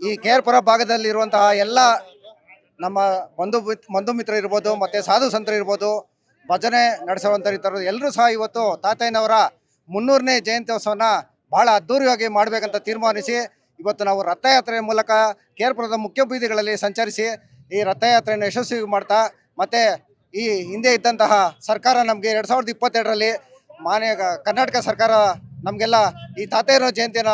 ಈ ಕೇರ್ಪುರ ಭಾಗದಲ್ಲಿರುವಂತಹ ಎಲ್ಲ ನಮ್ಮ ಬಂಧು ಮಿತ್ರ ಇರ್ಬೋದು, ಮತ್ತು ಸಾಧು ಸಂತರು ಇರ್ಬೋದು, ಭಜನೆ ನಡೆಸುವಂಥವ್ರು ಎಲ್ಲರೂ ಸಹ ಇವತ್ತು ತಾತಯ್ಯನವರ 300ನೇ ಜಯಂತ್ಯೋತ್ಸವನ ಭಾಳ ಅದ್ಧೂರಿಯಾಗಿ ಮಾಡಬೇಕಂತ ತೀರ್ಮಾನಿಸಿ ಇವತ್ತು ನಾವು ರಥಯಾತ್ರೆ ಮೂಲಕ ಕೇರ್ಪುರದ ಮುಖ್ಯ ಬೀದಿಗಳಲ್ಲಿ ಸಂಚರಿಸಿ ಈ ರಥಯಾತ್ರೆಯನ್ನು ಯಶಸ್ವಿ ಮಾಡ್ತಾ, ಮತ್ತು ಈ ಹಿಂದೆ ಇದ್ದಂತಹ ಸರ್ಕಾರ ನಮಗೆ 2022ರಲ್ಲಿ ಮಾನ್ಯ ಕರ್ನಾಟಕ ಸರ್ಕಾರ ನಮಗೆಲ್ಲ ಈ ತಾತಯ್ಯನವರ ಜಯಂತಿನ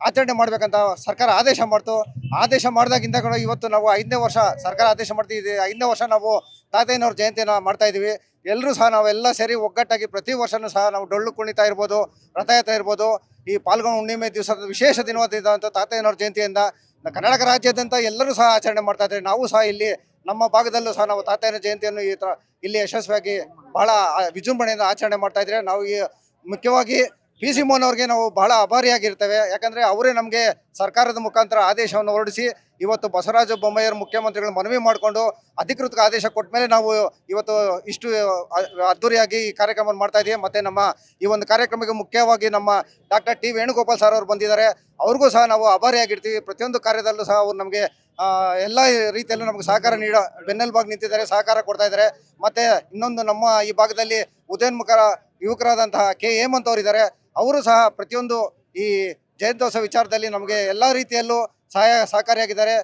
ಆಚರಣೆ ಮಾಡಬೇಕಂತ ಸರ್ಕಾರ ಆದೇಶ ಮಾಡ್ತು. ಆದೇಶ ಮಾಡಿದಾಗಿಂದ ಕೂಡ ಇವತ್ತು ನಾವು 5ನೇ ವರ್ಷ ಸರ್ಕಾರ ಆದೇಶ ಮಾಡ್ತಿದ್ದೀವಿ. 5ನೇ ವರ್ಷ ನಾವು ತಾತಯ್ಯನವ್ರ ಜಯಂತಿನ ಮಾಡ್ತಾ ಇದ್ದೀವಿ. ಎಲ್ಲರೂ ಸಹ ನಾವೆಲ್ಲ ಸೇರಿ ಒಗ್ಗಟ್ಟಾಗಿ ಪ್ರತಿ ವರ್ಷವೂ ಸಹ ನಾವು ಡೊಳ್ಳು ಕುಣಿತ ಇರ್ಬೋದು, ರಥಯಾತ್ರೆ ಇರ್ಬೋದು, ಈ ಪಾಲ್ಗೊಳ್ಳ ಹುಣ್ಣಿಮೆ ದಿವಸದ ವಿಶೇಷ ದಿನವಾದಂಥ ತಾತಯ್ಯನವ್ರ ಜಯಂತಿಯಿಂದ ಕರ್ನಾಟಕ ರಾಜ್ಯಾದ್ಯಂತ ಎಲ್ಲರೂ ಸಹ ಆಚರಣೆ ಮಾಡ್ತಾ ಇದ್ದಾರೆ. ನಾವು ಸಹ ಇಲ್ಲಿ ನಮ್ಮ ಭಾಗದಲ್ಲೂ ಸಹ ನಾವು ತಾತಯ್ಯನ ಜಯಂತಿಯನ್ನು ಈ ಥರ ಇಲ್ಲಿ ಯಶಸ್ವಿಯಾಗಿ ಬಹಳ ವಿಜೃಂಭಣೆಯಿಂದ ಆಚರಣೆ ಮಾಡ್ತಾ ಇದ್ದಾರೆ. ನಾವು ಈ ಮುಖ್ಯವಾಗಿ ಪಿ ಸಿ ಮೋಹನ್ ಅವ್ರಿಗೆ ನಾವು ಬಹಳ ಆಭಾರಿಯಾಗಿರ್ತೇವೆ. ಯಾಕಂದರೆ ಅವರೇ ನಮಗೆ ಸರ್ಕಾರದ ಮುಖಾಂತರ ಆದೇಶವನ್ನು ಹೊರಡಿಸಿ ಇವತ್ತು ಬಸವರಾಜ ಬೊಮ್ಮಾಯಿಯವರು ಮುಖ್ಯಮಂತ್ರಿಗಳು ಮನವಿ ಮಾಡಿಕೊಂಡು ಅಧಿಕೃತ ಆದೇಶ ಕೊಟ್ಟ ಮೇಲೆ ನಾವು ಇವತ್ತು ಇಷ್ಟು ಅದ್ದೂರಿಯಾಗಿ ಈ ಕಾರ್ಯಕ್ರಮವನ್ನು ಮಾಡ್ತಾ ಇದ್ದೀವಿ. ಮತ್ತು ನಮ್ಮ ಈ ಒಂದು ಕಾರ್ಯಕ್ರಮಕ್ಕೆ ಮುಖ್ಯವಾಗಿ ನಮ್ಮ ಡಾಕ್ಟರ್ ಟಿ ವೇಣುಗೋಪಾಲ್ ಸರ್ ಅವರು ಬಂದಿದ್ದಾರೆ. ಅವ್ರಿಗೂ ಸಹ ನಾವು ಆಭಾರಿಯಾಗಿರ್ತೀವಿ. ಪ್ರತಿಯೊಂದು ಕಾರ್ಯದಲ್ಲೂ ಸಹ ಅವರು ನಮಗೆ ಎಲ್ಲ ರೀತಿಯಲ್ಲೂ ನಮಗೆ ಸಹಕಾರ ಬೆನ್ನೆಲುಬಾಗಿ ನಿಂತಿದ್ದಾರೆ, ಸಹಕಾರ ಕೊಡ್ತಾ ಇದ್ದಾರೆ. ಮತ್ತು ಇನ್ನೊಂದು ನಮ್ಮ ಈ ಭಾಗದಲ್ಲಿ ಉದಯೋನ್ಮುಖ ಯುವಕರಾದಂತಹ ಕೆ ಹೇಮಂತ್ ಅವರಿದ್ದಾರೆ. ಅವರು ಸಹ ಪ್ರತಿಯೊಂದು ಈ ಜಯಂತ್ಯೋತ್ಸವ ವಿಚಾರದಲ್ಲಿ ನಮಗೆ ಎಲ್ಲ ರೀತಿಯಲ್ಲೂ ಸಹಕಾರಿಯಾಗಿದ್ದಾರೆ.